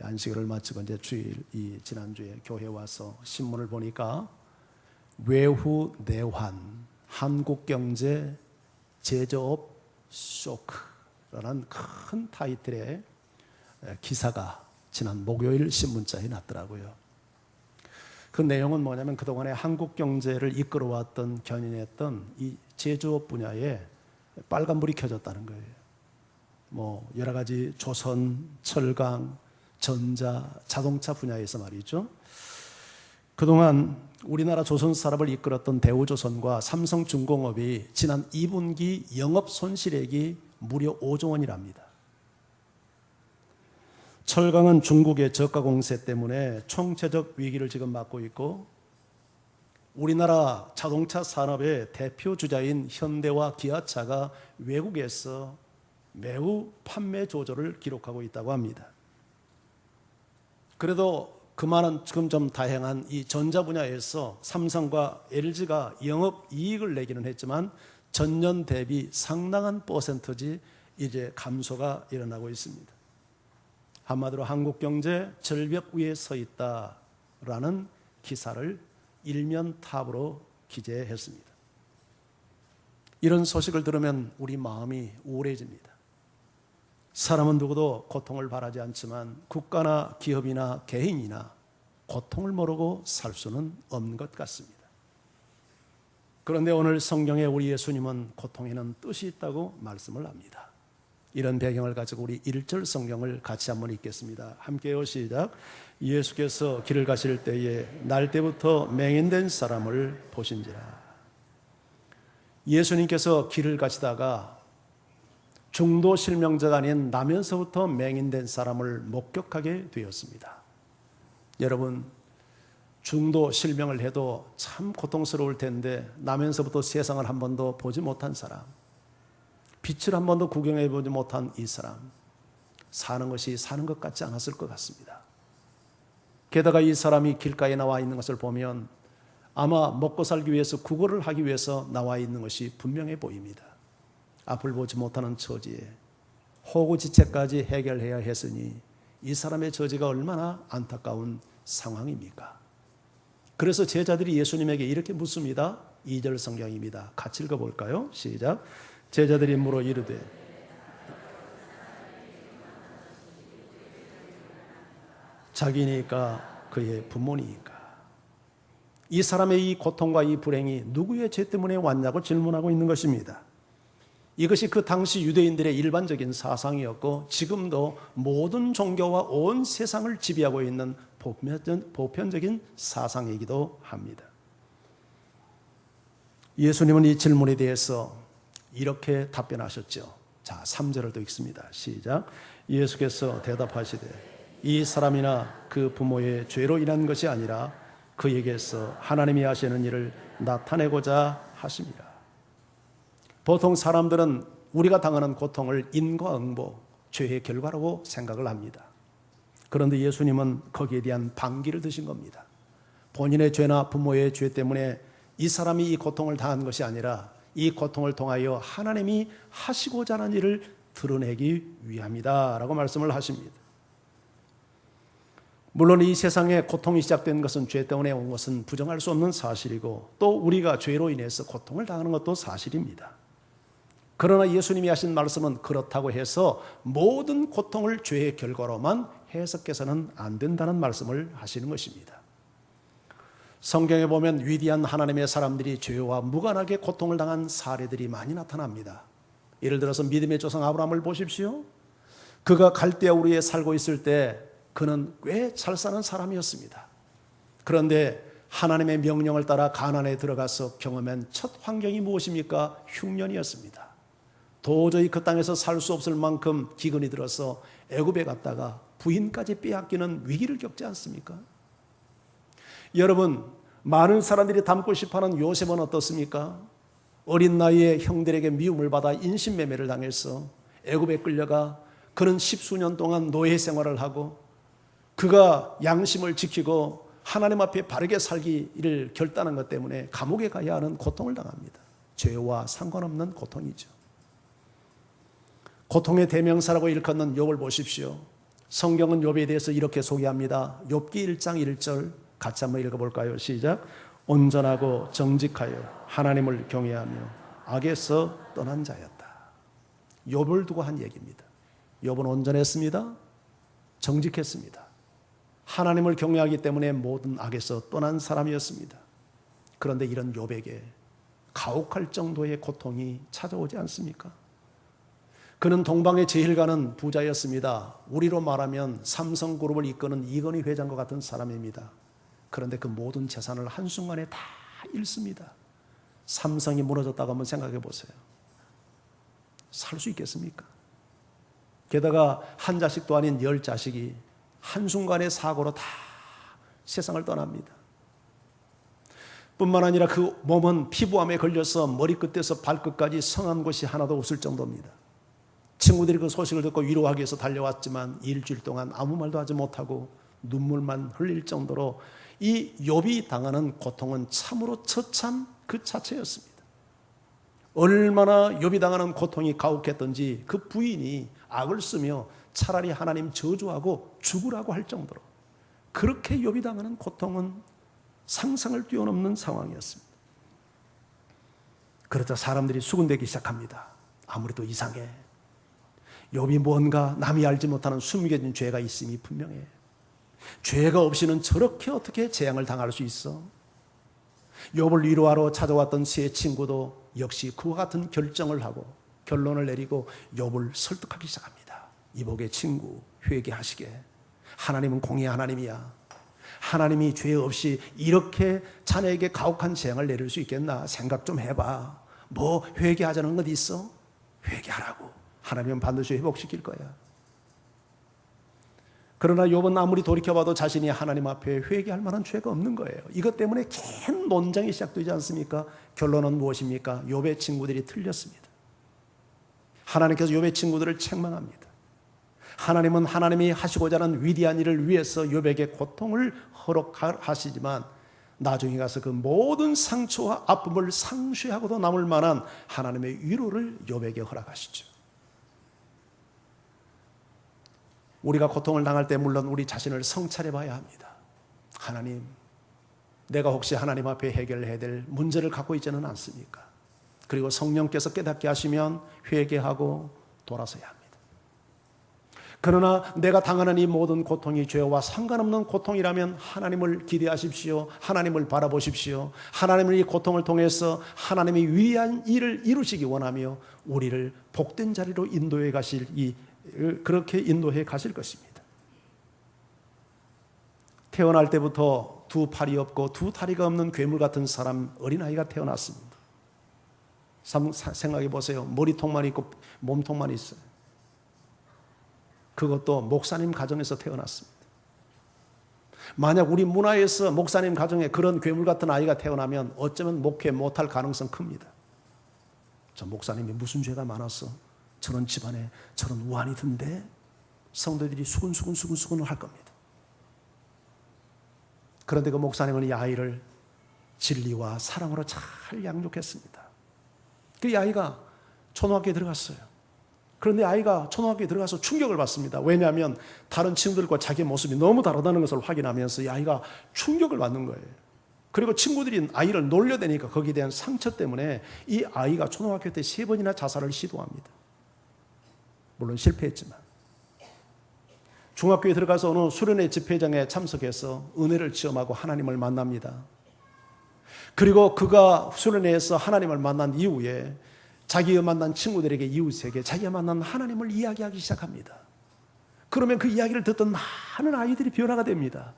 안식일을 마치고 이제 지난주에 교회 와서 신문을 보니까 외후 내환 한국경제 제조업 쇼크라는 큰 타이틀의 기사가 지난 목요일 신문자에 났더라고요. 그 내용은 뭐냐면 그동안에 한국 경제를 이끌어왔던 견인했던 이 제조업 분야에 빨간불이 켜졌다는 거예요. 뭐 여러 가지 조선, 철강, 전자, 자동차 분야에서 말이죠. 그동안 우리나라 조선 산업을 이끌었던 대우조선과 삼성중공업이 지난 2분기 영업 손실액이 무려 5조 원이랍니다. 철강은 중국의 저가 공세 때문에 총체적 위기를 지금 맞고 있고, 우리나라 자동차 산업의 대표 주자인 현대와 기아차가 외국에서 매우 판매 조절을 기록하고 있다고 합니다. 그래도 그만한 지금 좀 다양한 이 전자 분야에서 삼성과 LG가 영업 이익을 내기는 했지만 전년 대비 상당한 퍼센트지 이제 감소가 일어나고 있습니다. 한마디로 한국 경제 절벽 위에 서 있다라는 기사를 일면 탑으로 기재했습니다. 이런 소식을 들으면 우리 마음이 우울해집니다. 사람은 누구도 고통을 바라지 않지만 국가나 기업이나 개인이나 고통을 모르고 살 수는 없는 것 같습니다. 그런데 오늘 성경에 우리 예수님은 고통에는 뜻이 있다고 말씀을 합니다. 이런 배경을 가지고 우리 1절 성경을 같이 한번 읽겠습니다. 함께요, 시작. 예수께서 길을 가실 때에 날 때부터 맹인된 사람을 보신지라. 예수님께서 길을 가시다가 중도 실명자가 아닌 나면서부터 맹인된 사람을 목격하게 되었습니다. 여러분, 중도 실명을 해도 참 고통스러울 텐데 나면서부터 세상을 한 번도 보지 못한 사람, 빛을 한 번도 구경해 보지 못한 이 사람, 사는 것이 사는 것 같지 않았을 것 같습니다. 게다가 이 사람이 길가에 나와 있는 것을 보면 아마 먹고 살기 위해서 구걸을 하기 위해서 나와 있는 것이 분명해 보입니다. 앞을 보지 못하는 처지에 호구지책까지 해결해야 했으니 이 사람의 처지가 얼마나 안타까운 상황입니까? 그래서 제자들이 예수님에게 이렇게 묻습니다. 2절 성경입니다. 같이 읽어볼까요? 시작. 제자들이 물어 이르되 자기니까 그의 부모니까. 이 사람의 이 고통과 이 불행이 누구의 죄 때문에 왔냐고 질문하고 있는 것입니다. 이것이 그 당시 유대인들의 일반적인 사상이었고 지금도 모든 종교와 온 세상을 지배하고 있는 보편적인 사상이기도 합니다. 예수님은 이 질문에 대해서 이렇게 답변하셨죠. 자, 3절을 또 읽습니다. 시작. 예수께서 대답하시되 이 사람이나 그 부모의 죄로 인한 것이 아니라 그에게서 하나님이 하시는 일을 나타내고자 하십니다. 보통 사람들은 우리가 당하는 고통을 인과응보, 죄의 결과라고 생각을 합니다. 그런데 예수님은 거기에 대한 반기를 드신 겁니다. 본인의 죄나 부모의 죄 때문에 이 사람이 이 고통을 당한 것이 아니라 이 고통을 통하여 하나님이 하시고자 하는 일을 드러내기 위함이다 라고 말씀을 하십니다. 물론 이 세상에 고통이 시작된 것은 죄 때문에 온 것은 부정할 수 없는 사실이고 또 우리가 죄로 인해서 고통을 당하는 것도 사실입니다. 그러나 예수님이 하신 말씀은 그렇다고 해서 모든 고통을 죄의 결과로만 해석해서는 안 된다는 말씀을 하시는 것입니다. 성경에 보면 위대한 하나님의 사람들이 죄와 무관하게 고통을 당한 사례들이 많이 나타납니다. 예를 들어서 믿음의 조상 아브라함을 보십시오. 그가 갈대아 우르에 살고 있을 때 그는 꽤 잘 사는 사람이었습니다. 그런데 하나님의 명령을 따라 가나안에 들어가서 경험한 첫 환경이 무엇입니까? 흉년이었습니다. 도저히 그 땅에서 살 수 없을 만큼 기근이 들어서 애굽에 갔다가 부인까지 빼앗기는 위기를 겪지 않습니까? 여러분, 많은 사람들이 닮고 싶어하는 요셉은 어떻습니까? 어린 나이에 형들에게 미움을 받아 인신매매를 당해서 애굽에 끌려가 그는 10수년 동안 노예 생활을 하고 그가 양심을 지키고 하나님 앞에 바르게 살기를 결단한 것 때문에 감옥에 가야 하는 고통을 당합니다. 죄와 상관없는 고통이죠. 고통의 대명사라고 일컫는 욥을 보십시오. 성경은 욥에 대해서 이렇게 소개합니다. 욥기 1장 1절 같이 한번 읽어볼까요? 시작. 온전하고 정직하여 하나님을 경외하며 악에서 떠난 자였다. 욥을 두고 한 얘기입니다. 욥은 온전했습니다. 정직했습니다. 하나님을 경외하기 때문에 모든 악에서 떠난 사람이었습니다. 그런데 이런 욥에게 가혹할 정도의 고통이 찾아오지 않습니까? 그는 동방의 제일 가는 부자였습니다. 우리로 말하면 삼성그룹을 이끄는 이건희 회장과 같은 사람입니다. 그런데 그 모든 재산을 한순간에 다 잃습니다. 삼성이 무너졌다고 한번 생각해 보세요. 살 수 있겠습니까? 게다가 한 자식도 아닌 10자식이 한순간의 사고로 다 세상을 떠납니다. 뿐만 아니라 그 몸은 피부암에 걸려서 머리끝에서 발끝까지 성한 곳이 하나도 없을 정도입니다. 친구들이 그 소식을 듣고 위로하기 위해서 달려왔지만 일주일 동안 아무 말도 하지 못하고 눈물만 흘릴 정도로 이 욥이 당하는 고통은 참으로 처참 그 자체였습니다. 얼마나 욥이 당하는 고통이 가혹했던지 그 부인이 악을 쓰며 차라리 하나님 저주하고 죽으라고 할 정도로 그렇게 욥이 당하는 고통은 상상을 뛰어넘는 상황이었습니다. 그러자 사람들이 수군대기 시작합니다. 아무래도 이상해. 욥이 뭔가 남이 알지 못하는 숨겨진 죄가 있음이 분명해. 죄가 없이는 저렇게 어떻게 재앙을 당할 수 있어? 욥을 위로하러 찾아왔던 세 친구도 역시 그와 같은 결정을 하고 결론을 내리고 욥을 설득하기 시작합니다. 이복의 친구, 회개하시게. 하나님은 공의의 하나님이야. 하나님이 죄 없이 이렇게 자네에게 가혹한 재앙을 내릴 수 있겠나? 생각 좀 해봐. 뭐 회개하자는 것 있어? 회개하라고. 하나님은 반드시 회복시킬 거야. 그러나 욥은 아무리 돌이켜봐도 자신이 하나님 앞에 회개할 만한 죄가 없는 거예요. 이것 때문에 긴 논쟁이 시작되지 않습니까? 결론은 무엇입니까? 욥의 친구들이 틀렸습니다. 하나님께서 욥의 친구들을 책망합니다. 하나님은 하나님이 하시고자 하는 위대한 일을 위해서 욥에게 고통을 허락하시지만 나중에 가서 그 모든 상처와 아픔을 상쇄하고도 남을 만한 하나님의 위로를 욥에게 허락하시죠. 우리가 고통을 당할 때 물론 우리 자신을 성찰해 봐야 합니다. 하나님, 내가 혹시 하나님 앞에 해결해야 될 문제를 갖고 있지는 않습니까? 그리고 성령께서 깨닫게 하시면 회개하고 돌아서야 합니다. 그러나 내가 당하는 이 모든 고통이 죄와 상관없는 고통이라면 하나님을 기대하십시오. 하나님을 바라보십시오. 하나님은 이 고통을 통해서 하나님이 위대한 일을 이루시기 원하며 우리를 복된 자리로 인도해 가실 그렇게 인도해 가실 것입니다. 태어날 때부터 두 팔이 없고 두 다리가 없는 괴물 같은 사람, 어린아이가 태어났습니다. 생각해 보세요. 머리통만 있고 몸통만 있어요. 그것도 목사님 가정에서 태어났습니다. 만약 우리 문화에서 목사님 가정에 그런 괴물 같은 아이가 태어나면 어쩌면 목회 못할 가능성 큽니다. 저 목사님이 무슨 죄가 많았어? 저런 집안에 저런 우환이 든데? 성도들이 수근수근을 할 겁니다. 그런데 그 목사님은 이 아이를 진리와 사랑으로 잘 양육했습니다. 그 아이가 초등학교에 들어갔어요. 그런데 아이가 초등학교에 들어가서 충격을 받습니다. 왜냐하면 다른 친구들과 자기 모습이 너무 다르다는 것을 확인하면서 이 아이가 충격을 받는 거예요. 그리고 친구들이 아이를 놀려대니까 거기에 대한 상처 때문에 이 아이가 초등학교 때 3번이나 자살을 시도합니다. 물론 실패했지만. 중학교에 들어가서 어느 수련회 집회장에 참석해서 은혜를 체험하고 하나님을 만납니다. 그리고 그가 수련회에서 하나님을 만난 이후에 자기가 만난 친구들에게, 이웃에게 자기가 만난 하나님을 이야기하기 시작합니다. 그러면 그 이야기를 듣던 많은 아이들이 변화가 됩니다.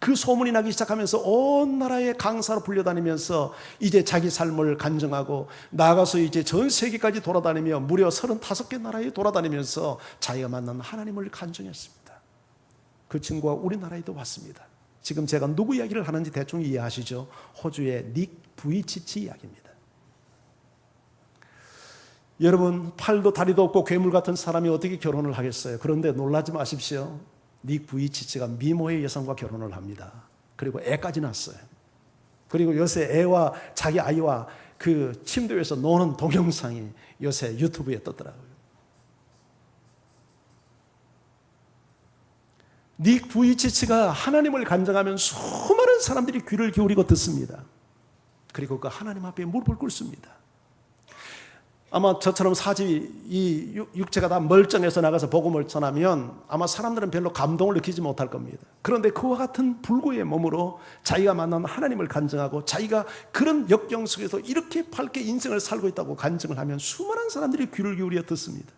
그 소문이 나기 시작하면서 온 나라의 강사로 불려다니면서 이제 자기 삶을 간증하고 나가서 이제 전 세계까지 돌아다니며 무려 35개 나라에 돌아다니면서 자기가 만난 하나님을 간증했습니다. 그 친구가 우리나라에도 왔습니다. 지금 제가 누구 이야기를 하는지 대충 이해하시죠? 호주의 닉 부이치치 이야기입니다. 여러분, 팔도 다리도 없고 괴물 같은 사람이 어떻게 결혼을 하겠어요? 그런데 놀라지 마십시오. 닉 부이치치가 미모의 여성과 결혼을 합니다. 그리고 애까지 낳았어요. 그리고 요새 애와 자기 아이와 그 침대 위에서 노는 동영상이 요새 유튜브에 떴더라고요. 닉 부이치치가 하나님을 간증하면 수많은 사람들이 귀를 기울이고 듣습니다. 그리고 그 하나님 앞에 무릎을 꿇습니다. 아마 저처럼 이 육체가 다 멀쩡해서 나가서 복음을 전하면 아마 사람들은 별로 감동을 느끼지 못할 겁니다. 그런데 그와 같은 불구의 몸으로 자기가 만난 하나님을 간증하고 자기가 그런 역경 속에서 이렇게 밝게 인생을 살고 있다고 간증을 하면 수많은 사람들이 귀를 기울여 듣습니다.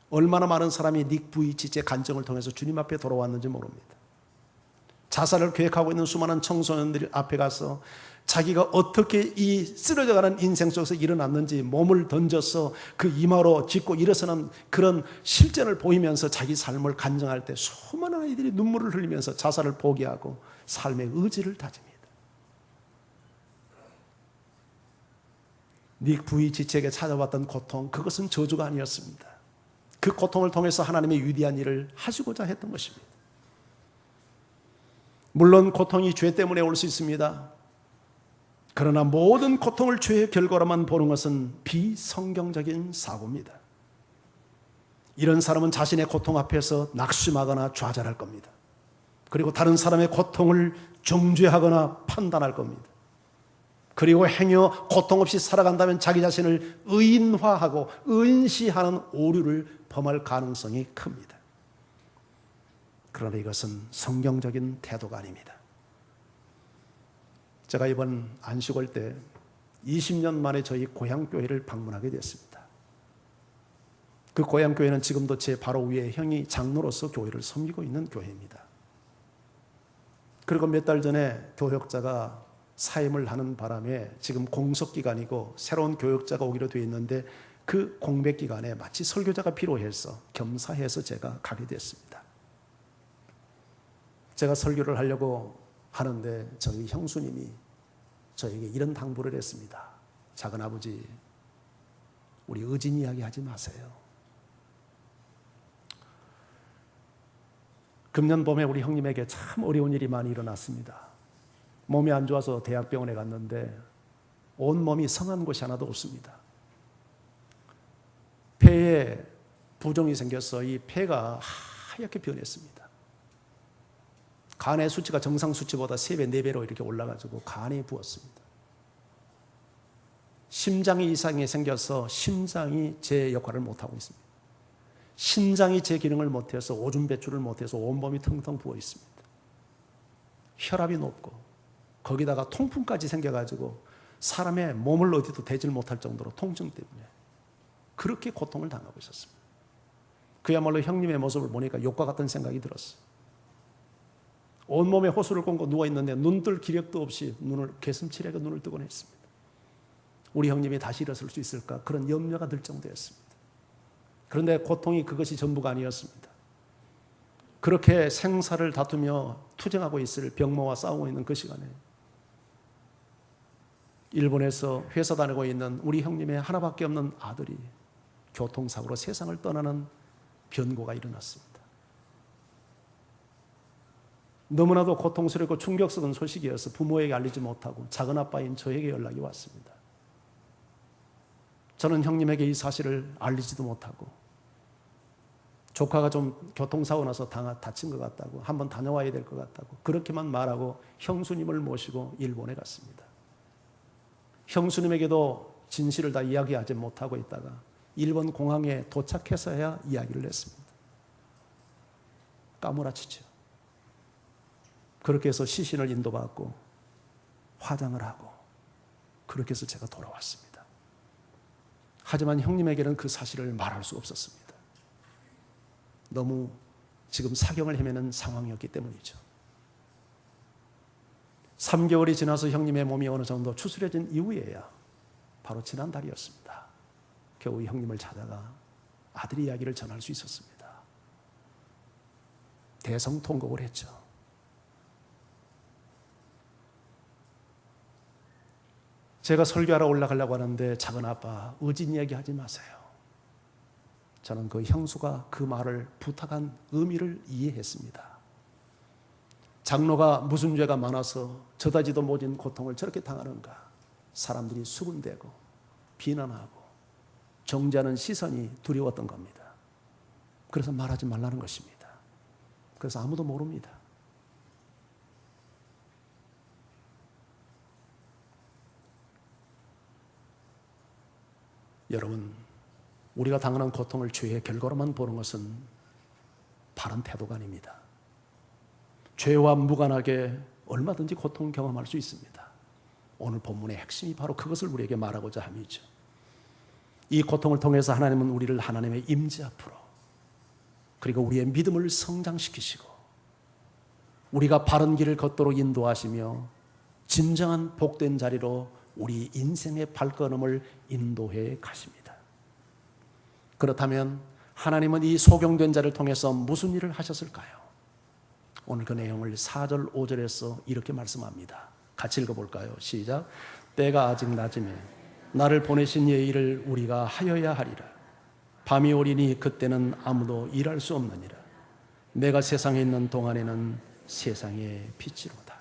얼마나 많은 사람이 닉 부이치치의 간증을 통해서 주님 앞에 돌아왔는지 모릅니다. 자살을 계획하고 있는 수많은 청소년들 앞에 가서 자기가 어떻게 이 쓰러져가는 인생 속에서 일어났는지 몸을 던져서 그 이마로 짚고 일어서는 그런 실전을 보이면서 자기 삶을 간증할 때 수많은 아이들이 눈물을 흘리면서 자살을 포기하고 삶의 의지를 다집니다. 닉 부이치치에게 찾아왔던 고통, 그것은 저주가 아니었습니다. 그 고통을 통해서 하나님의 위대한 일을 하시고자 했던 것입니다. 물론 고통이 죄 때문에 올 수 있습니다. 그러나 모든 고통을 죄의 결과로만 보는 것은 비성경적인 사고입니다. 이런 사람은 자신의 고통 앞에서 낙심하거나 좌절할 겁니다. 그리고 다른 사람의 고통을 정죄하거나 판단할 겁니다. 그리고 행여 고통 없이 살아간다면 자기 자신을 의인화하고 의인시하는 오류를 범할 가능성이 큽니다. 그러나 이것은 성경적인 태도가 아닙니다. 제가 이번 안식월 때 20년 만에 저희 고향교회를 방문하게 됐습니다. 그 고향교회는 지금도 제 바로 위에 형이 장로로서 교회를 섬기고 있는 교회입니다. 그리고 몇 달 전에 교역자가 사임을 하는 바람에 지금 공석기간이고 새로운 교역자가 오기로 되어 있는데 그 공백기간에 마치 설교자가 필요해서 겸사해서 제가 가게 됐습니다. 제가 설교를 하려고 하는데 저희 형수님이 저에게 이런 당부를 했습니다. 작은아버지, 우리 의진 이야기 하지 마세요. 금년 봄에 우리 형님에게 참 어려운 일이 많이 일어났습니다. 몸이 안 좋아서 대학병원에 갔는데 온 몸이 성한 곳이 하나도 없습니다. 폐에 부종이 생겨서 이 폐가 하얗게 변했습니다. 간의 수치가 정상 수치보다 3배, 4배로 이렇게 올라가지고 간이 부었습니다. 심장이 이상이 생겨서 심장이 제 역할을 못하고 있습니다. 신장이 제 기능을 못해서 오줌 배출을 못해서 온몸이 텅텅 부어 있습니다. 혈압이 높고 거기다가 통풍까지 생겨가지고 사람의 몸을 어디도 대질 못할 정도로 통증 때문에 그렇게 고통을 당하고 있었습니다. 그야말로 형님의 모습을 보니까 욕과 같은 생각이 들었어요. 온몸에 호수를 꽂고 누워있는데 눈뜰 기력도 없이 개슴치레가 눈을 뜨곤 했습니다. 우리 형님이 다시 일어설 수 있을까? 그런 염려가 들 정도였습니다. 그런데 고통이 그것이 전부가 아니었습니다. 그렇게 생사를 다투며 투쟁하고 있을 병마와 싸우고 있는 그 시간에 일본에서 회사 다니고 있는 우리 형님의 하나밖에 없는 아들이 교통사고로 세상을 떠나는 변고가 일어났습니다. 너무나도 고통스럽고 충격스러운 소식이어서 부모에게 알리지 못하고 작은아빠인 저에게 연락이 왔습니다. 저는 형님에게 이 사실을 알리지도 못하고 조카가 좀 교통사고 나서 다친 것 같다고 한번 다녀와야 될 것 같다고 그렇게만 말하고 형수님을 모시고 일본에 갔습니다. 형수님에게도 진실을 다 이야기하지 못하고 있다가 일본 공항에 도착해서야 이야기를 했습니다. 까무라치죠. 그렇게 해서 시신을 인도받고 화장을 하고 그렇게 해서 제가 돌아왔습니다. 하지만 형님에게는 그 사실을 말할 수 없었습니다. 너무 지금 사경을 헤매는 상황이었기 때문이죠. 3개월이 지나서 형님의 몸이 어느 정도 추스려진 이후에야 바로 지난달이었습니다. 겨우 형님을 찾아가 아들의 이야기를 전할 수 있었습니다. 대성통곡을 했죠. 제가 설교하러 올라가려고 하는데 작은아빠 의진 이야기하지 마세요. 저는 그 형수가 그 말을 부탁한 의미를 이해했습니다. 장로가 무슨 죄가 많아서 저다지도 못진 고통을 저렇게 당하는가. 사람들이 수군대고 비난하고 정죄하는 시선이 두려웠던 겁니다. 그래서 말하지 말라는 것입니다. 그래서 아무도 모릅니다. 여러분, 우리가 당하는 고통을 죄의 결과로만 보는 것은 바른 태도가 아닙니다. 죄와 무관하게 얼마든지 고통을 경험할 수 있습니다. 오늘 본문의 핵심이 바로 그것을 우리에게 말하고자 함이죠. 이 고통을 통해서 하나님은 우리를 하나님의 임재 앞으로, 그리고 우리의 믿음을 성장시키시고 우리가 바른 길을 걷도록 인도하시며 진정한 복된 자리로 우리 인생의 발걸음을 인도해 가십니다. 그렇다면 하나님은 이 소경된 자를 통해서 무슨 일을 하셨을까요? 오늘 그 내용을 4절 5절에서 이렇게 말씀합니다. 같이 읽어볼까요? 시작. 때가 아직 낮음에 나를 보내신 이의 일을 우리가 하여야 하리라. 밤이 오리니 그때는 아무도 일할 수 없느니라. 내가 세상에 있는 동안에는 세상의 빛이로다.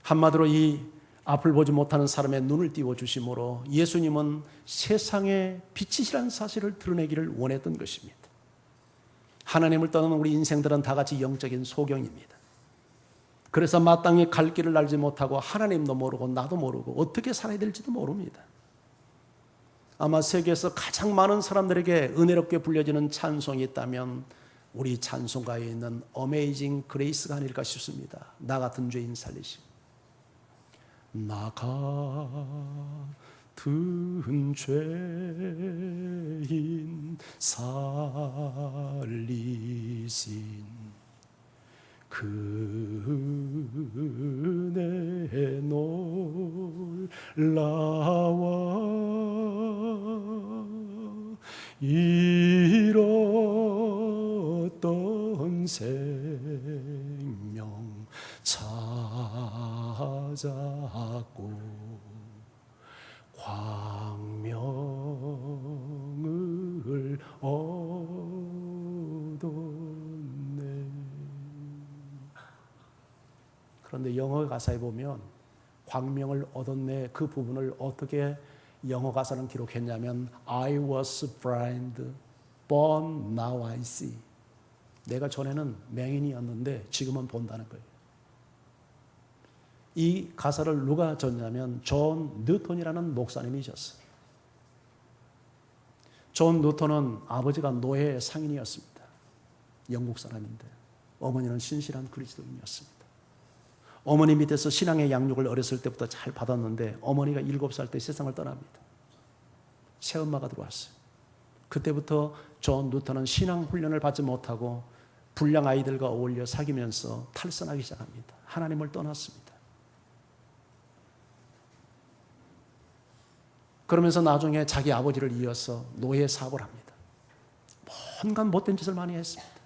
한마디로 이 앞을 보지 못하는 사람의 눈을 띄워주심으로 예수님은 세상의 빛이시라는 사실을 드러내기를 원했던 것입니다. 하나님을 떠나는 우리 인생들은 다 같이 영적인 소경입니다. 그래서 마땅히 갈 길을 알지 못하고 하나님도 모르고 나도 모르고 어떻게 살아야 될지도 모릅니다. 아마 세계에서 가장 많은 사람들에게 은혜롭게 불려지는 찬송이 있다면 우리 찬송가에 있는 Amazing Grace가 아닐까 싶습니다. 나 같은 죄인 살리시고, 나 같은 죄인 살리신 그 은혜 놀라워 잃었던 생명 찾았고 광명을 얻었네. 그런데 영어 가사에 보면 광명을 얻었네 그 부분을 어떻게 영어 가사는 기록했냐면 I was blind, but now I see. 내가 전에는 맹인이었는데 지금은 본다는 거예요. 이 가사를 누가 졌냐면 존 뉴턴이라는 목사님이 졌어요. 존 뉴턴은 아버지가 노예 상인이었습니다. 영국 사람인데 어머니는 신실한 그리스도인이었습니다. 어머니 밑에서 신앙의 양육을 어렸을 때부터 잘 받았는데 어머니가 7살 때 세상을 떠납니다. 새엄마가 들어왔어요. 그때부터 존 뉴턴은 신앙 훈련을 받지 못하고 불량 아이들과 어울려 사귀면서 탈선하기 시작합니다. 하나님을 떠났습니다. 그러면서 나중에 자기 아버지를 이어서 노예 사업을 합니다. 온갖 못된 짓을 많이 했습니다.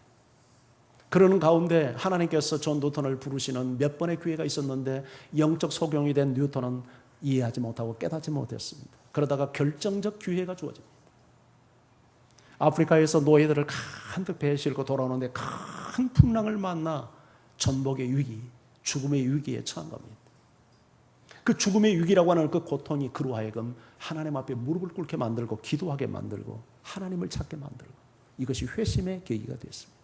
그러는 가운데 하나님께서 존 뉴턴을 부르시는 몇 번의 기회가 있었는데 영적 소경이 된 뉴턴은 이해하지 못하고 깨닫지 못했습니다. 그러다가 결정적 기회가 주어집니다. 아프리카에서 노예들을 한뜩 배에 싣고 돌아오는데 큰 풍랑을 만나 전복의 위기, 죽음의 위기에 처한 겁니다. 그 죽음의 위기라고 하는 그 고통이 그로 하여금 하나님 앞에 무릎을 꿇게 만들고 기도하게 만들고 하나님을 찾게 만들고 이것이 회심의 계기가 됐습니다.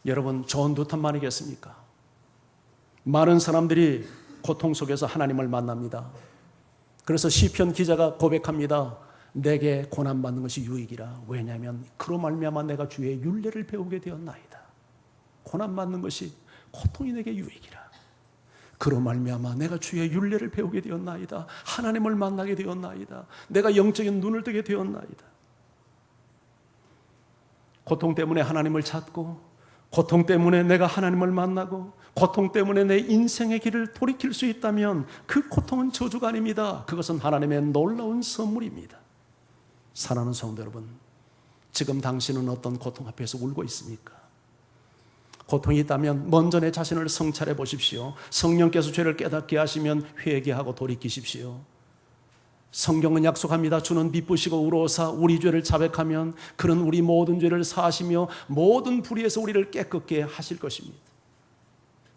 여러분, 존 뉴턴만이겠습니까? 많은 사람들이 고통 속에서 하나님을 만납니다. 그래서 시편 기자가 고백합니다. 내게 고난받는 것이 유익이라. 왜냐하면 그로 말미암아 내가 주의 율례를 배우게 되었나이다. 고난받는 것이 고통이 내게 유익이라. 그로 말미암아 내가 주의 율례를 배우게 되었나이다. 하나님을 만나게 되었나이다. 내가 영적인 눈을 뜨게 되었나이다. 고통 때문에 하나님을 찾고 고통 때문에 내가 하나님을 만나고 고통 때문에 내 인생의 길을 돌이킬 수 있다면 그 고통은 저주가 아닙니다. 그것은 하나님의 놀라운 선물입니다. 사랑하는 성도 여러분, 지금 당신은 어떤 고통 앞에서 울고 있습니까? 고통이 있다면 먼저 내 자신을 성찰해 보십시오. 성령께서 죄를 깨닫게 하시면 회개하고 돌이키십시오. 성경은 약속합니다. 주는 미쁘시고 의로우사 우리 죄를 자백하면 그는 우리 모든 죄를 사하시며 모든 불의에서 우리를 깨끗게 하실 것입니다.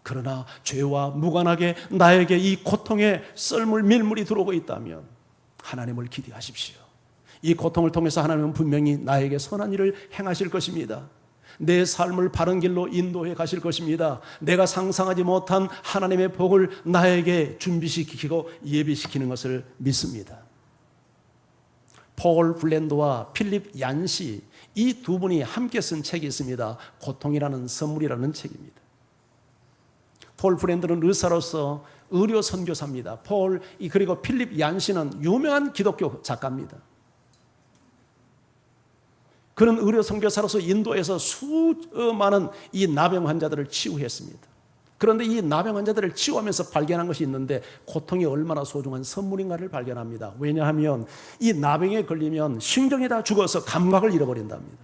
그러나 죄와 무관하게 나에게 이 고통의 썰물 밀물이 들어오고 있다면 하나님을 기대하십시오. 이 고통을 통해서 하나님은 분명히 나에게 선한 일을 행하실 것입니다. 내 삶을 바른 길로 인도해 가실 것입니다. 내가 상상하지 못한 하나님의 복을 나에게 준비시키고 예비시키는 것을 믿습니다. 폴 블랜도와 필립 얀시, 이 두 분이 함께 쓴 책이 있습니다. 고통이라는 선물이라는 책입니다. 폴 블랜도는 의사로서 의료 선교사입니다. 그리고 필립 얀시는 유명한 기독교 작가입니다. 그는 의료 선교사로서 인도에서 수많은 이 나병 환자들을 치유했습니다. 그런데 이 나병 환자들을 치유하면서 발견한 것이 있는데 고통이 얼마나 소중한 선물인가를 발견합니다. 왜냐하면 이 나병에 걸리면 신경이 다 죽어서 감각을 잃어버린답니다.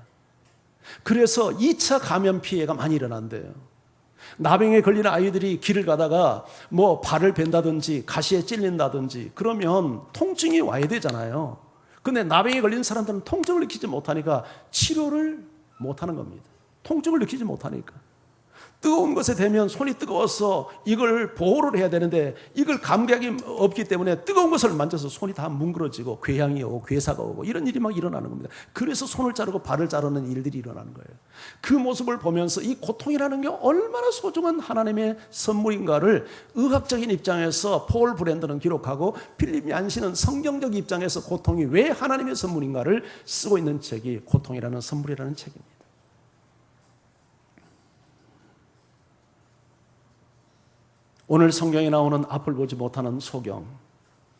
그래서 2차 감염 피해가 많이 일어난대요. 나병에 걸리는 아이들이 길을 가다가 뭐 발을 벤다든지 가시에 찔린다든지 그러면 통증이 와야 되잖아요. 근데 나병에 걸린 사람들은 통증을 느끼지 못하니까 치료를 못하는 겁니다. 통증을 느끼지 못하니까. 뜨거운 것에 대면 손이 뜨거워서 이걸 보호를 해야 되는데 이걸 감각이 없기 때문에 뜨거운 것을 만져서 손이 다 뭉그러지고 궤양이 오고 괴사가 오고 이런 일이 막 일어나는 겁니다. 그래서 손을 자르고 발을 자르는 일들이 일어나는 거예요. 그 모습을 보면서 이 고통이라는 게 얼마나 소중한 하나님의 선물인가를 의학적인 입장에서 폴 브랜드는 기록하고 필립 얀시는 성경적 입장에서 고통이 왜 하나님의 선물인가를 쓰고 있는 책이 고통이라는 선물이라는 책입니다. 오늘 성경에 나오는 앞을 보지 못하는 소경,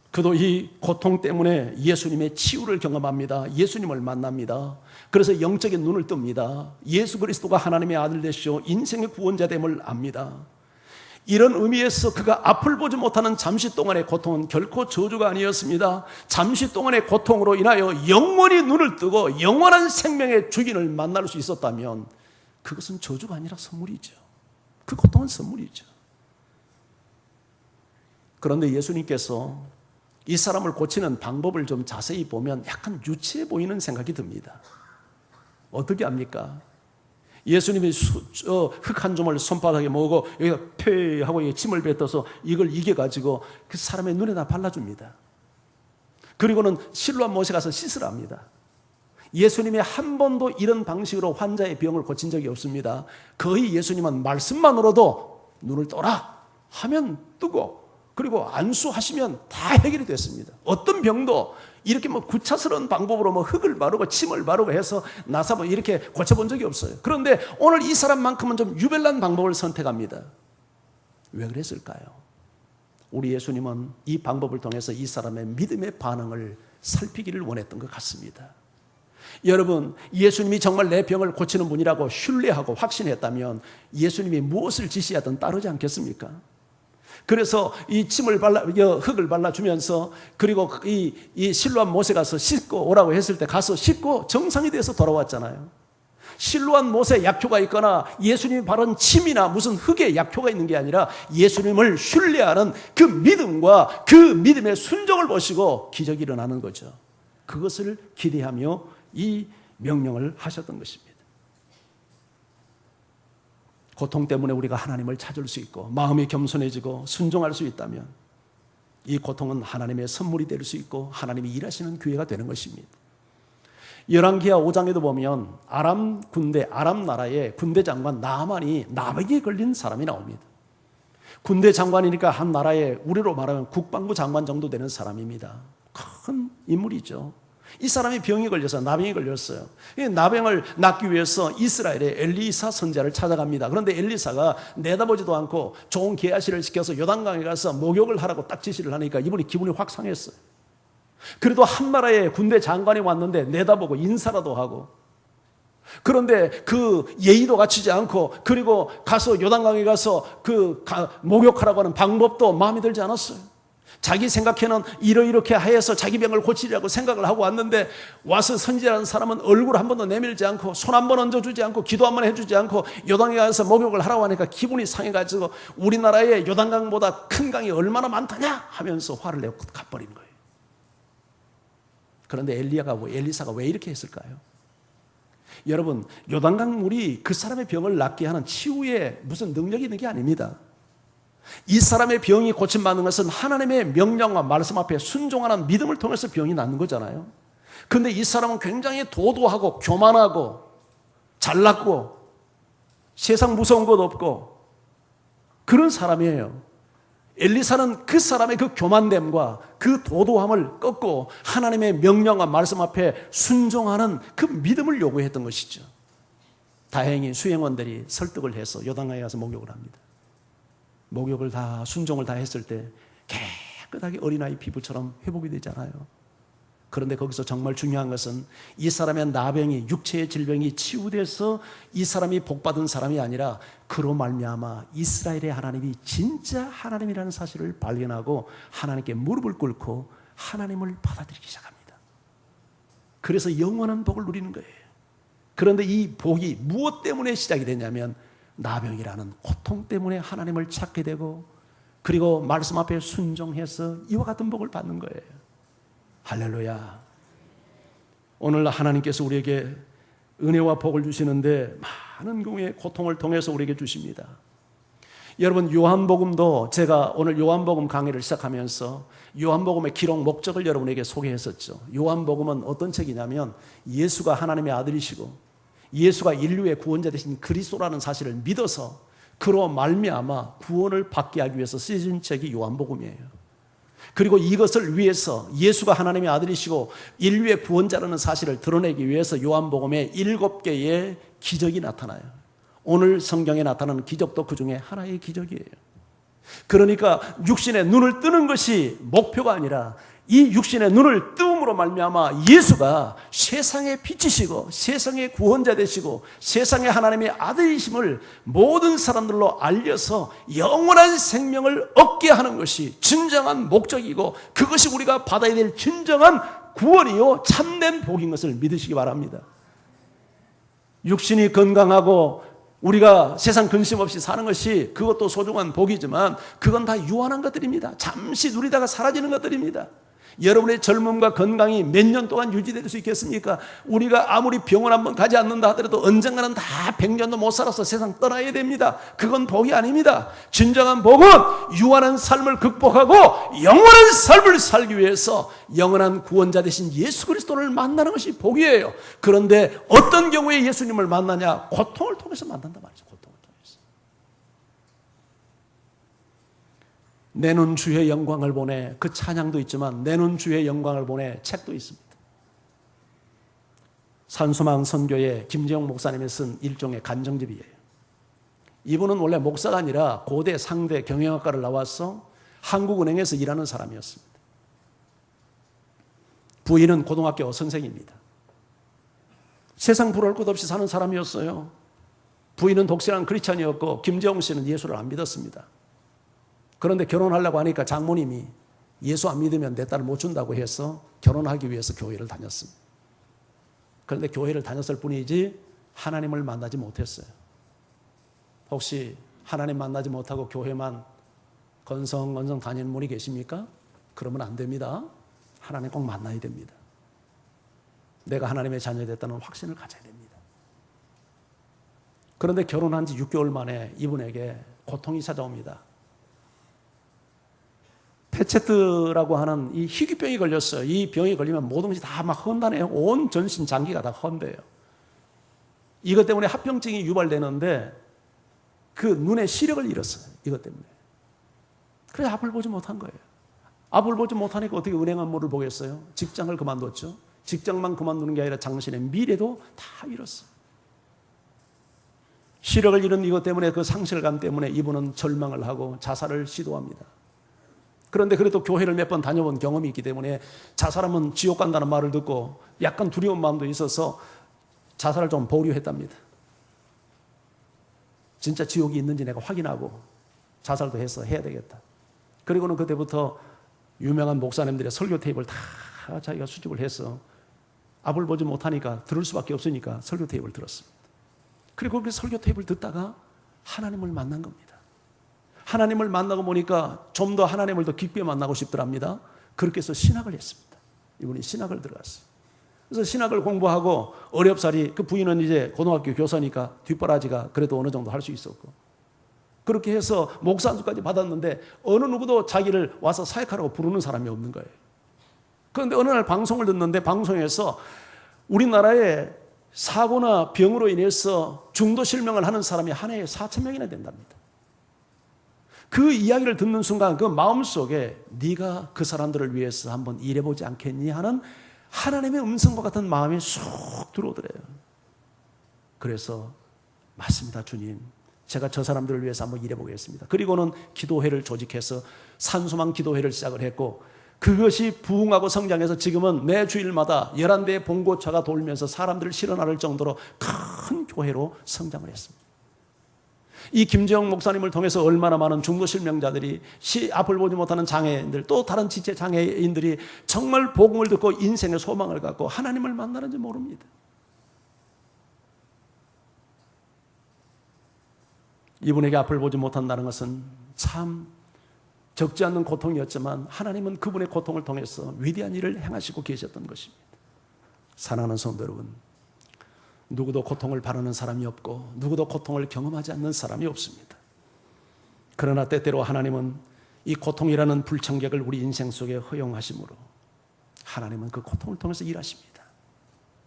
그도 이 고통 때문에 예수님의 치유를 경험합니다. 예수님을 만납니다. 그래서 영적인 눈을 뜹니다. 예수 그리스도가 하나님의 아들 되시오 인생의 구원자됨을 압니다. 이런 의미에서 그가 앞을 보지 못하는 잠시 동안의 고통은 결코 저주가 아니었습니다. 잠시 동안의 고통으로 인하여 영원히 눈을 뜨고 영원한 생명의 주인을 만날 수 있었다면 그것은 저주가 아니라 선물이죠. 그 고통은 선물이죠. 그런데 예수님께서 이 사람을 고치는 방법을 좀 자세히 보면 약간 유치해 보이는 생각이 듭니다. 어떻게 합니까? 예수님이 흙 한 조물 손바닥에 모으고 여기다 퇴 하고 침을 뱉어서 이걸 이겨가지고 그 사람의 눈에다 발라줍니다. 그리고는 실로암 못에 가서 씻으라 합니다. 예수님이 한 번도 이런 방식으로 환자의 병을 고친 적이 없습니다. 거의 예수님은 말씀만으로도 눈을 떠라 하면 뜨고 그리고 안수하시면 다 해결이 됐습니다. 어떤 병도 이렇게 뭐 구차스러운 방법으로 뭐 흙을 바르고 침을 바르고 해서 나사 뭐 이렇게 고쳐본 적이 없어요. 그런데 오늘 이 사람만큼은 좀 유별난 방법을 선택합니다. 왜 그랬을까요? 우리 예수님은 이 방법을 통해서 이 사람의 믿음의 반응을 살피기를 원했던 것 같습니다. 여러분, 예수님이 정말 내 병을 고치는 분이라고 신뢰하고 확신했다면 예수님이 무엇을 지시하든 따르지 않겠습니까? 그래서 이 흙을 발라주면서 그리고 이 실로암 못에 가서 씻고 오라고 했을 때 가서 씻고 정상이 돼서 돌아왔잖아요. 실로암 못에 약효가 있거나 예수님이 바른 침이나 무슨 흙에 약효가 있는 게 아니라 예수님을 신뢰하는 그 믿음과 그 믿음의 순종을 보시고 기적이 일어나는 거죠. 그것을 기대하며 이 명령을 하셨던 것입니다. 고통 때문에 우리가 하나님을 찾을 수 있고 마음이 겸손해지고 순종할 수 있다면 이 고통은 하나님의 선물이 될 수 있고 하나님이 일하시는 기회가 되는 것입니다. 열왕기하 5장에도 보면 아람 나라의 군대 장관 나만이 나병에 걸린 사람이 나옵니다. 군대 장관이니까 한 나라의 우리로 말하면 국방부 장관 정도 되는 사람입니다. 큰 인물이죠. 이 사람이 병이 걸려서 나병이 걸렸어요. 이 나병을 낫기 위해서 이스라엘의 엘리사 선지자를 찾아갑니다. 그런데 엘리사가 내다보지도 않고 좋은 게하시를 시켜서 요단강에 가서 목욕을 하라고 딱 지시를 하니까 이분이 기분이 확 상했어요. 그래도 한 나라의 군대 장관이 왔는데 내다보고 인사라도 하고, 그런데 그 예의도 갖추지 않고 그리고 가서 요단강에 가서 목욕하라고 하는 방법도 마음에 들지 않았어요. 자기 생각에는 이렇게 하여서 자기 병을 고치려고 생각을 하고 왔는데 와서 선지자라는 사람은 얼굴 한 번도 내밀지 않고 손 한 번 얹어주지 않고 기도 한 번 해주지 않고 요단강에 가서 목욕을 하라고 하니까 기분이 상해가지고 우리나라에 요단강보다 큰 강이 얼마나 많다냐 하면서 화를 내고 가버린 거예요. 그런데 엘리사가 왜 이렇게 했을까요? 여러분, 요단강 물이 그 사람의 병을 낫게 하는 치유에 무슨 능력이 있는 게 아닙니다. 이 사람의 병이 고침받는 것은 하나님의 명령과 말씀 앞에 순종하는 믿음을 통해서 병이 낫는 거잖아요. 그런데 이 사람은 굉장히 도도하고 교만하고 잘났고 세상 무서운 것 없고 그런 사람이에요. 엘리사는 그 사람의 그 교만됨과 그 도도함을 꺾고 하나님의 명령과 말씀 앞에 순종하는 그 믿음을 요구했던 것이죠. 다행히 수행원들이 설득을 해서 요단강에 가서 목욕을 합니다. 목욕을 다 순종을 다 했을 때 깨끗하게 어린아이 피부처럼 회복이 되잖아요. 그런데 거기서 정말 중요한 것은 이 사람의 나병이 육체의 질병이 치유돼서 이 사람이 복받은 사람이 아니라 그로 말미암아 이스라엘의 하나님이 진짜 하나님이라는 사실을 발견하고 하나님께 무릎을 꿇고 하나님을 받아들이기 시작합니다. 그래서 영원한 복을 누리는 거예요. 그런데 이 복이 무엇 때문에 시작이 되냐면 나병이라는 고통 때문에 하나님을 찾게 되고 그리고 말씀 앞에 순종해서 이와 같은 복을 받는 거예요. 할렐루야. 오늘 하나님께서 우리에게 은혜와 복을 주시는데 많은 경우에 고통을 통해서 우리에게 주십니다. 여러분 요한복음도 제가 오늘 요한복음 강의를 시작하면서 요한복음의 기록 목적을 여러분에게 소개했었죠. 요한복음은 어떤 책이냐면 예수가 하나님의 아들이시고 예수가 인류의 구원자 되신 그리스도라는 사실을 믿어서 그로 말미암아 구원을 받게 하기 위해서 쓰여진 책이 요한복음이에요. 그리고 이것을 위해서 예수가 하나님의 아들이시고 인류의 구원자라는 사실을 드러내기 위해서 요한복음에 7개의 기적이 나타나요. 오늘 성경에 나타나는 기적도 그 중에 하나의 기적이에요. 그러니까 육신의 눈을 뜨는 것이 목표가 아니라 이 육신의 눈을 뜸으로 말미암아 예수가 세상의 빛이시고 세상의 구원자 되시고 세상의 하나님의 아들이심을 모든 사람들로 알려서 영원한 생명을 얻게 하는 것이 진정한 목적이고 그것이 우리가 받아야 될 진정한 구원이요 참된 복인 것을 믿으시기 바랍니다. 육신이 건강하고 우리가 세상 근심 없이 사는 것이 그것도 소중한 복이지만 그건 다 유한한 것들입니다. 잠시 누리다가 사라지는 것들입니다. 여러분의 젊음과 건강이 몇 년 동안 유지될 수 있겠습니까? 우리가 아무리 병원 한번 가지 않는다 하더라도 언젠가는 다 100년도 못 살아서 세상 떠나야 됩니다. 그건 복이 아닙니다. 진정한 복은 유한한 삶을 극복하고 영원한 삶을 살기 위해서 영원한 구원자 되신 예수 그리스도를 만나는 것이 복이에요. 그런데 어떤 경우에 예수님을 만나냐? 고통을 통해서 만난단 말이죠. 고통을 통해서. 내 눈 주의 영광을 보내, 그 찬양도 있지만 내 눈 주의 영광을 보내 책도 있습니다. 산소망 선교의 김재용 목사님이 쓴 일종의 간정집이에요. 이분은 원래 목사가 아니라 고대 상대 경영학과를 나와서 한국은행에서 일하는 사람이었습니다. 부인은 고등학교 선생입니다. 세상 부러울 것 없이 사는 사람이었어요. 부인은 독실한 크리스찬이었고 김재용 씨는 예수를 안 믿었습니다. 그런데 결혼하려고 하니까 장모님이 예수 안 믿으면 내 딸을 못 준다고 해서 결혼하기 위해서 교회를 다녔습니다. 그런데 교회를 다녔을 뿐이지 하나님을 만나지 못했어요. 혹시 하나님 만나지 못하고 교회만 건성건성 다니는 분이 계십니까? 그러면 안 됩니다. 하나님 꼭 만나야 됩니다. 내가 하나님의 자녀가 됐다는 확신을 가져야 됩니다. 그런데 결혼한 지 6개월 만에 이분에게 고통이 찾아옵니다. 페체트라고 하는 이 희귀병이 걸렸어요. 이 병이 걸리면 모든 것이 다 막 헌다네요. 온 전신 장기가 다 헌대요. 이것 때문에 합병증이 유발되는데 그 눈의 시력을 잃었어요. 이것 때문에. 그래서 앞을 보지 못한 거예요. 앞을 보지 못하니까 어떻게 은행 업무를 보겠어요? 직장을 그만뒀죠. 직장만 그만두는 게 아니라 당신의 미래도 다 잃었어요. 시력을 잃은 이것 때문에 그 상실감 때문에 이분은 절망을 하고 자살을 시도합니다. 그런데 그래도 교회를 몇 번 다녀본 경험이 있기 때문에 자살하면 지옥 간다는 말을 듣고 약간 두려운 마음도 있어서 자살을 좀 보류했답니다. 진짜 지옥이 있는지 내가 확인하고 자살도 해서 해야 되겠다. 그리고는 그때부터 유명한 목사님들의 설교 테이프를 다 자기가 수집을 해서 앞을 보지 못하니까 들을 수밖에 없으니까 설교 테이프를 들었습니다. 그리고 그 설교 테이프를 듣다가 하나님을 만난 겁니다. 하나님을 만나고 보니까 좀 더 하나님을 더 깊게 만나고 싶더랍니다. 그렇게 해서 신학을 했습니다. 이분이 신학을 들어갔어요. 그래서 신학을 공부하고 어렵사리 그 부인은 이제 고등학교 교사니까 뒷바라지가 그래도 어느 정도 할 수 있었고 그렇게 해서 목사 안수까지 받았는데 어느 누구도 자기를 와서 사역하라고 부르는 사람이 없는 거예요. 그런데 어느 날 방송을 듣는데 방송에서 우리나라에 사고나 병으로 인해서 중도 실명을 하는 사람이 한 해에 4,000명이나 된답니다. 그 이야기를 듣는 순간 그 마음속에 네가 그 사람들을 위해서 한번 일해보지 않겠니 하는 하나님의 음성과 같은 마음이 쑥 들어오더래요. 그래서 맞습니다, 주님. 제가 저 사람들을 위해서 한번 일해보겠습니다. 그리고는 기도회를 조직해서 산소망 기도회를 시작을 했고, 그것이 부흥하고 성장해서 지금은 매 주일마다 11대의 봉고차가 돌면서 사람들을 실어 나를 정도로 큰 교회로 성장을 했습니다. 이 김재영 목사님을 통해서 얼마나 많은 중도실명자들이, 앞을 보지 못하는 장애인들, 또 다른 지체 장애인들이 정말 복음을 듣고 인생의 소망을 갖고 하나님을 만나는지 모릅니다. 이분에게 앞을 보지 못한다는 것은 참 적지 않는 고통이었지만 하나님은 그분의 고통을 통해서 위대한 일을 행하시고 계셨던 것입니다. 사랑하는 성도 여러분, 누구도 고통을 바라는 사람이 없고 누구도 고통을 경험하지 않는 사람이 없습니다. 그러나 때때로 하나님은 이 고통이라는 불청객을 우리 인생 속에 허용하심으로 하나님은 그 고통을 통해서 일하십니다.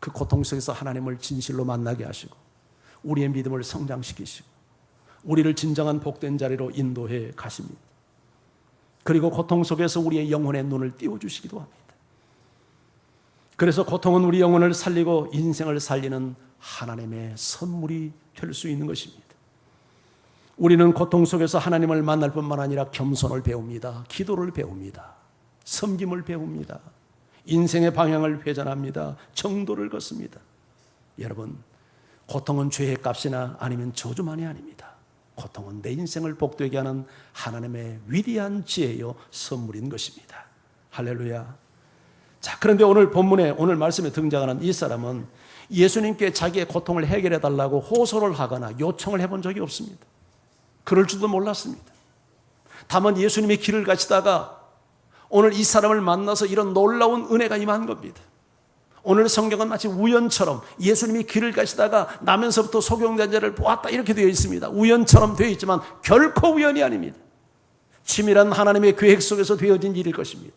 그 고통 속에서 하나님을 진실로 만나게 하시고 우리의 믿음을 성장시키시고 우리를 진정한 복된 자리로 인도해 가십니다. 그리고 고통 속에서 우리의 영혼의 눈을 띄워주시기도 합니다. 그래서 고통은 우리 영혼을 살리고 인생을 살리는 하나님의 선물이 될 수 있는 것입니다. 우리는 고통 속에서 하나님을 만날 뿐만 아니라 겸손을 배웁니다. 기도를 배웁니다. 섬김을 배웁니다. 인생의 방향을 회전합니다. 정도를 걷습니다. 여러분, 고통은 죄의 값이나 아니면 저주만이 아닙니다. 고통은 내 인생을 복되게 하는 하나님의 위대한 지혜요 선물인 것입니다. 할렐루야. 자, 그런데 오늘 본문에, 오늘 말씀에 등장하는 이 사람은 예수님께 자기의 고통을 해결해 달라고 호소를 하거나 요청을 해본 적이 없습니다. 그럴 줄도 몰랐습니다. 다만 예수님이 길을 가시다가 오늘 이 사람을 만나서 이런 놀라운 은혜가 임한 겁니다. 오늘 성경은 마치 우연처럼 예수님이 길을 가시다가 나면서부터 소경된 자를 보았다 이렇게 되어 있습니다. 우연처럼 되어 있지만 결코 우연이 아닙니다. 치밀한 하나님의 계획 속에서 되어진 일일 것입니다.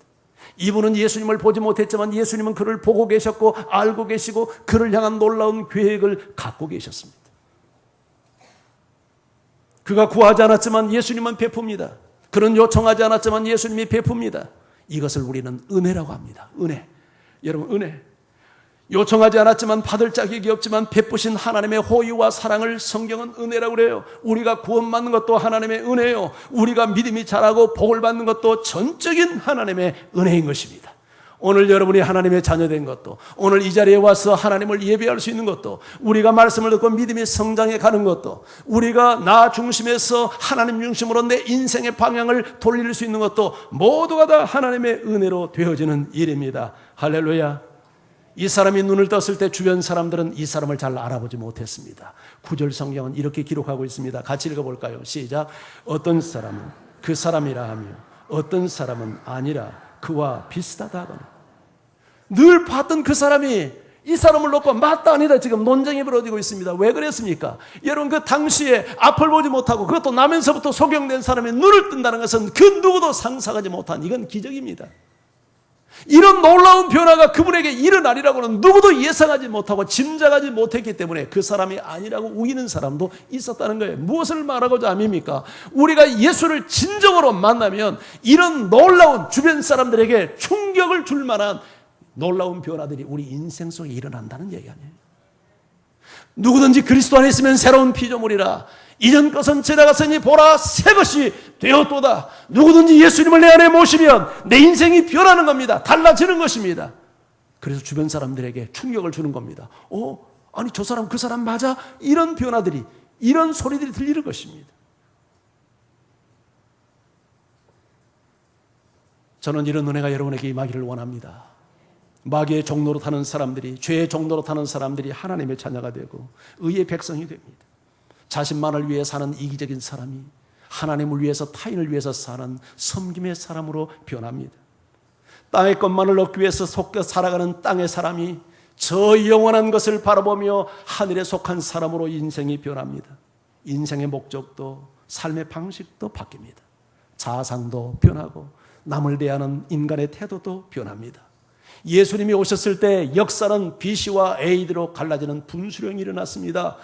이분은 예수님을 보지 못했지만 예수님은 그를 보고 계셨고 알고 계시고 그를 향한 놀라운 계획을 갖고 계셨습니다. 그가 구하지 않았지만 예수님은 베풉니다. 그는 요청하지 않았지만 예수님이 베풉니다. 이것을 우리는 은혜라고 합니다. 은혜. 여러분, 은혜. 요청하지 않았지만 받을 자격이 없지만 베푸신 하나님의 호의와 사랑을 성경은 은혜라고 그래요. 우리가 구원받는 것도 하나님의 은혜요. 우리가 믿음이 자라고 복을 받는 것도 전적인 하나님의 은혜인 것입니다. 오늘 여러분이 하나님의 자녀된 것도, 오늘 이 자리에 와서 하나님을 예배할 수 있는 것도, 우리가 말씀을 듣고 믿음이 성장해 가는 것도, 우리가 나 중심에서 하나님 중심으로 내 인생의 방향을 돌릴 수 있는 것도 모두가 다 하나님의 은혜로 되어지는 일입니다. 할렐루야. 이 사람이 눈을 떴을 때 주변 사람들은 이 사람을 잘 알아보지 못했습니다. 구절 성경은 이렇게 기록하고 있습니다. 같이 읽어볼까요? 시작. 어떤 사람은 그 사람이라 하며 어떤 사람은 아니라 그와 비슷하다 하거나. 늘 봤던 그 사람이 이 사람을 놓고 맞다 아니다 지금 논쟁이 벌어지고 있습니다. 왜 그랬습니까? 여러분, 그 당시에 앞을 보지 못하고 그것도 나면서부터 소경된 사람이 눈을 뜬다는 것은 그 누구도 상상하지 못한, 이건 기적입니다. 이런 놀라운 변화가 그분에게 일어나리라고는 누구도 예상하지 못하고 짐작하지 못했기 때문에 그 사람이 아니라고 우기는 사람도 있었다는 거예요. 무엇을 말하고자 함입니까? 우리가 예수를 진정으로 만나면 이런 놀라운 주변 사람들에게 충격을 줄 만한 놀라운 변화들이 우리 인생 속에 일어난다는 얘기 아니에요. 누구든지 그리스도 안에 있으면 새로운 피조물이라. 이전 것은 지나갔으니 보라 새 것이 되었도다. 누구든지 예수님을 내 안에 모시면 내 인생이 변하는 겁니다. 달라지는 것입니다. 그래서 주변 사람들에게 충격을 주는 겁니다. 아니 저 사람 그 사람 맞아? 이런 변화들이, 이런 소리들이 들리는 것입니다. 저는 이런 은혜가 여러분에게 임하기를 원합니다. 마귀의 종로로 타는 사람들이, 죄의 종로로 타는 사람들이 하나님의 자녀가 되고 의의 백성이 됩니다. 자신만을 위해 사는 이기적인 사람이 하나님을 위해서, 타인을 위해서 사는 섬김의 사람으로 변합니다. 땅의 것만을 얻기 위해서 속여 살아가는 땅의 사람이 저 영원한 것을 바라보며 하늘에 속한 사람으로 인생이 변합니다. 인생의 목적도, 삶의 방식도 바뀝니다. 자상도 변하고 남을 대하는 인간의 태도도 변합니다. 예수님이 오셨을 때 역사는 BC와 AD로 갈라지는 분수령이 일어났습니다.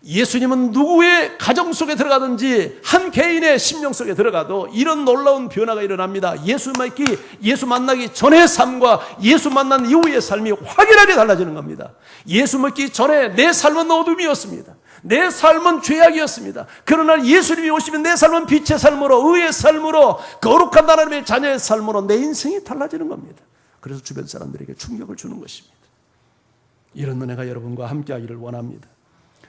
예수님은 누구의 가정 속에 들어가든지 한 개인의 심령 속에 들어가도 이런 놀라운 변화가 일어납니다. 예수 만나기 전의 삶과 예수 만난 이후의 삶이 확연하게 달라지는 겁니다. 예수 믿기 전에 내 삶은 어둠이었습니다. 내 삶은 죄악이었습니다. 그러나 예수님이 오시면 내 삶은 빛의 삶으로, 의의 삶으로, 거룩한 하나님의 자녀의 삶으로 내 인생이 달라지는 겁니다. 그래서 주변 사람들에게 충격을 주는 것입니다. 이런 은혜가 여러분과 함께하기를 원합니다.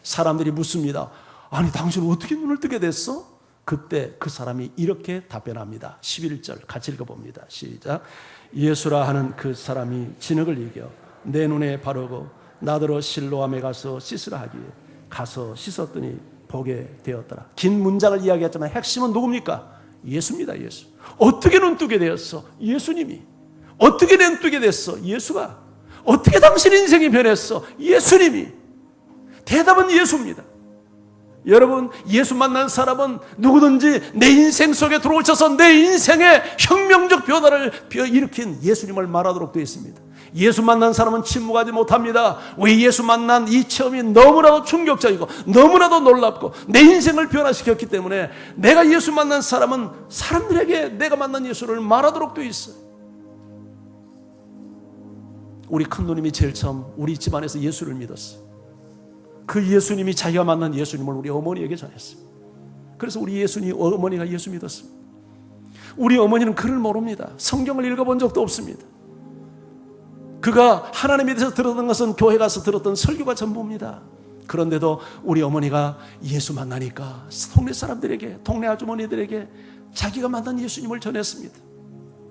사람들이 묻습니다. 아니 당신은 어떻게 눈을 뜨게 됐어? 그때 그 사람이 이렇게 답변합니다. 11절 같이 읽어봅니다. 시작. 예수라 하는 그 사람이 진흙을 이겨 내 눈에 바르고 나더러 실로암에 가서 씻으라 하기에 가서 씻었더니 보게 되었더라. 긴 문장을 이야기했지만 핵심은 누굽니까? 예수입니다. 예수. 어떻게 눈 뜨게 되었어? 예수님이. 어떻게 눈 뜨게 됐어? 예수가. 어떻게 당신 인생이 변했어? 예수님이. 대답은 예수입니다. 여러분, 예수 만난 사람은 누구든지 내 인생 속에 들어오셔서 내 인생의 혁명적 변화를 일으킨 예수님을 말하도록 되어 있습니다. 예수 만난 사람은 침묵하지 못합니다. 왜? 예수 만난 이 체험이 너무나도 충격적이고 너무나도 놀랍고 내 인생을 변화시켰기 때문에 내가 예수 만난 사람은 사람들에게 내가 만난 예수를 말하도록 되어 있어요. 우리 큰누님이 제일 처음 우리 집안에서 예수를 믿었어요. 그 예수님이 자기가 만난 예수님을 우리 어머니에게 전했어요. 그래서 우리 어머니가 예수 믿었습니다. 우리 어머니는 글을 모릅니다. 성경을 읽어본 적도 없습니다. 그가 하나님에 대해서 들었던 것은 교회 가서 들었던 설교가 전부입니다. 그런데도 우리 어머니가 예수 만나니까 동네 사람들에게, 동네 아주머니들에게 자기가 만난 예수님을 전했습니다.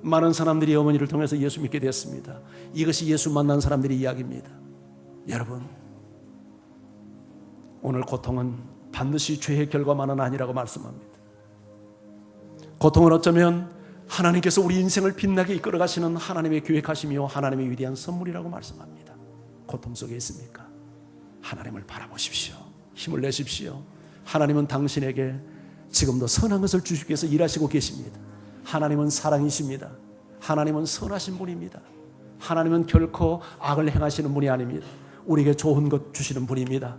많은 사람들이 어머니를 통해서 예수 믿게 됐습니다. 이것이 예수 만난 사람들의 이야기입니다. 여러분, 오늘 고통은 반드시 죄의 결과만은 아니라고 말씀합니다. 고통은 어쩌면 하나님께서 우리 인생을 빛나게 이끌어 가시는 하나님의 계획하시며 하나님의 위대한 선물이라고 말씀합니다. 고통 속에 있습니까? 하나님을 바라보십시오. 힘을 내십시오. 하나님은 당신에게 지금도 선한 것을 주시기 위해서 일하시고 계십니다. 하나님은 사랑이십니다. 하나님은 선하신 분입니다. 하나님은 결코 악을 행하시는 분이 아닙니다. 우리에게 좋은 것 주시는 분입니다.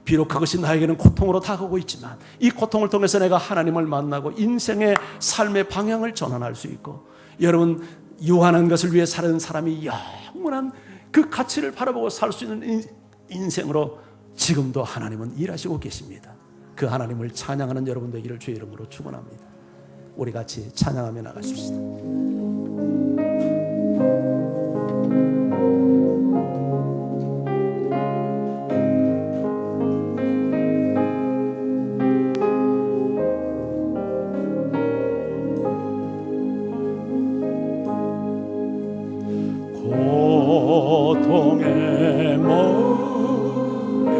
비록 그것이 나에게는 고통으로 다가오고 있지만 이 고통을 통해서 내가 하나님을 만나고 인생의 삶의 방향을 전환할 수 있고, 여러분, 유한한 것을 위해 사는 사람이 영원한 그 가치를 바라보고 살 수 있는 인생으로 지금도 하나님은 일하시고 계십니다. 그 하나님을 찬양하는 여러분 되기를 주의 이름으로 축원합니다. 우리 같이 찬양하며 나가십시다. 고통의 몸에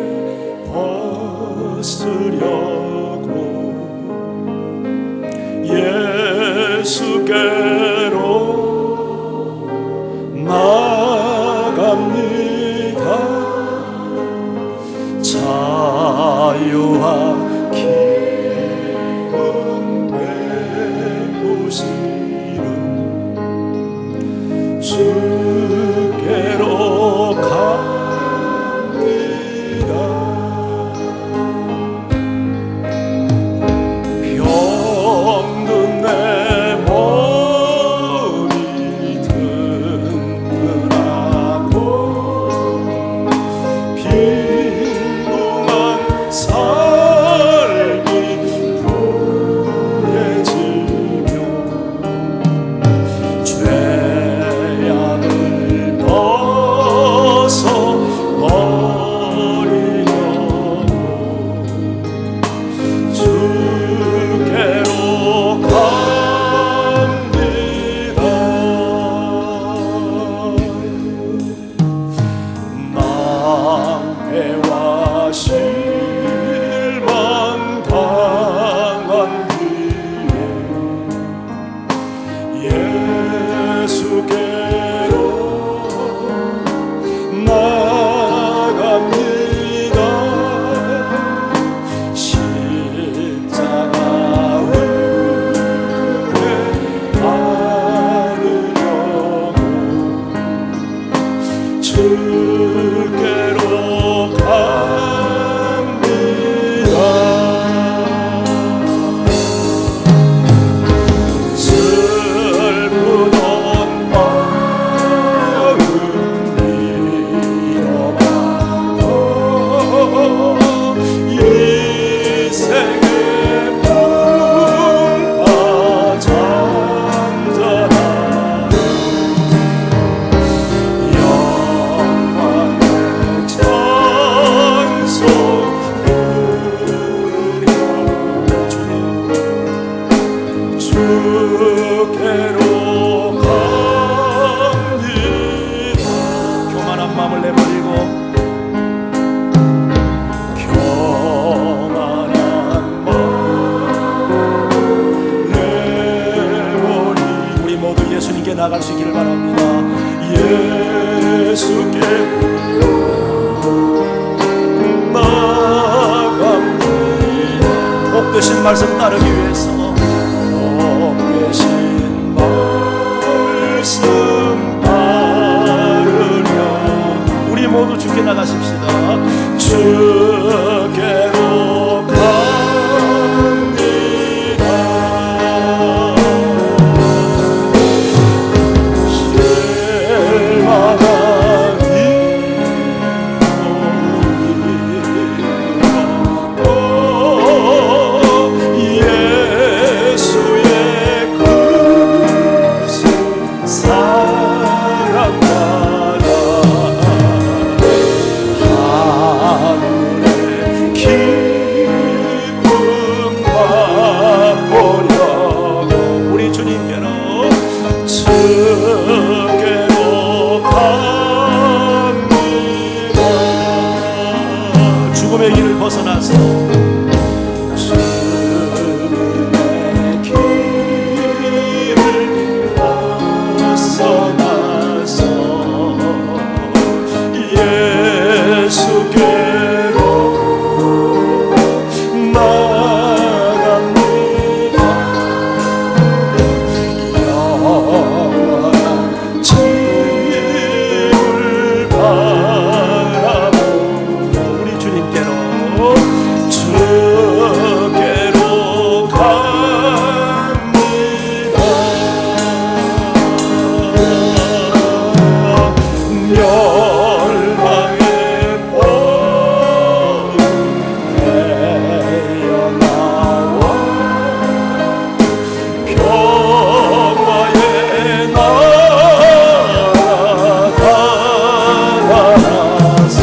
벗으려고 예수께로 나갑니다. 자유와 기쁨 되고시는 주께로 갑니다. 병든 내 머리 든든하고 빈궁한 삶 주께로 갑니다. 슬프던 마음 잃어봐도 이 생의 풍파 잔잔한 영광의 찬송 부르며 주께로 갑니다. 교만한 마음을 내버리고 교만한 마음 내버리 우리 모두 예수님께 나갈 수 있기를 바랍니다. 예수께 나갑니다. 복 되신 말씀 따르기 위해서 복 되신 말씀 따르며 우리 모두 주께 나가십시다. 주께로 갑니다. 실망한 예수의 크신 사랑받아 하늘의 기쁨 맛보려고 우리 주님께로 주께로 갑니다. 죽음의 길을 벗어나서 주님의 길을 벗어나서 예수께로 나갑니다. 영원한 집을 바라보고 우리 주님께로 주께로 갑니다. 멸망의 봄 되어나와 평화의 나라 달아나서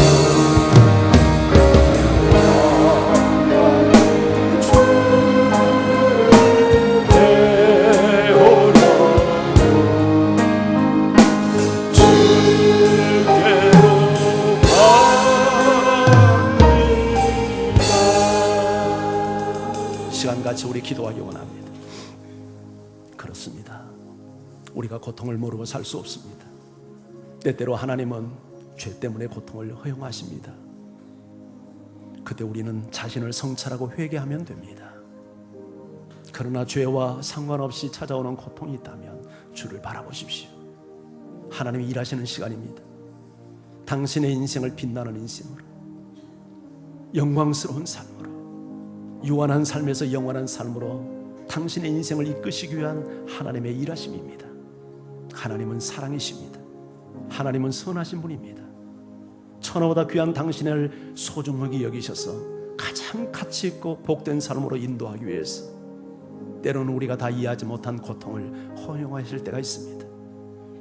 시간같이 우리 기도하기 원합니다. 그렇습니다. 우리가 고통을 모르고 살 수 없습니다. 때때로 하나님은 죄 때문에 고통을 허용하십니다. 그때 우리는 자신을 성찰하고 회개하면 됩니다. 그러나 죄와 상관없이 찾아오는 고통이 있다면 주를 바라보십시오. 하나님이 일하시는 시간입니다. 당신의 인생을 빛나는 인생으로, 영광스러운 삶으로, 유한한 삶에서 영원한 삶으로 당신의 인생을 이끄시기 위한 하나님의 일하심입니다. 하나님은 사랑이십니다. 하나님은 선하신 분입니다. 천하보다 귀한 당신을 소중하게 여기셔서 가장 가치 있고 복된 삶으로 인도하기 위해서 때로는 우리가 다 이해하지 못한 고통을 허용하실 때가 있습니다.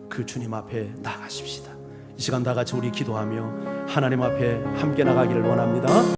그 주님 앞에 나가십시다. 이 시간 다 같이 우리 기도하며 하나님 앞에 함께 나가기를 원합니다.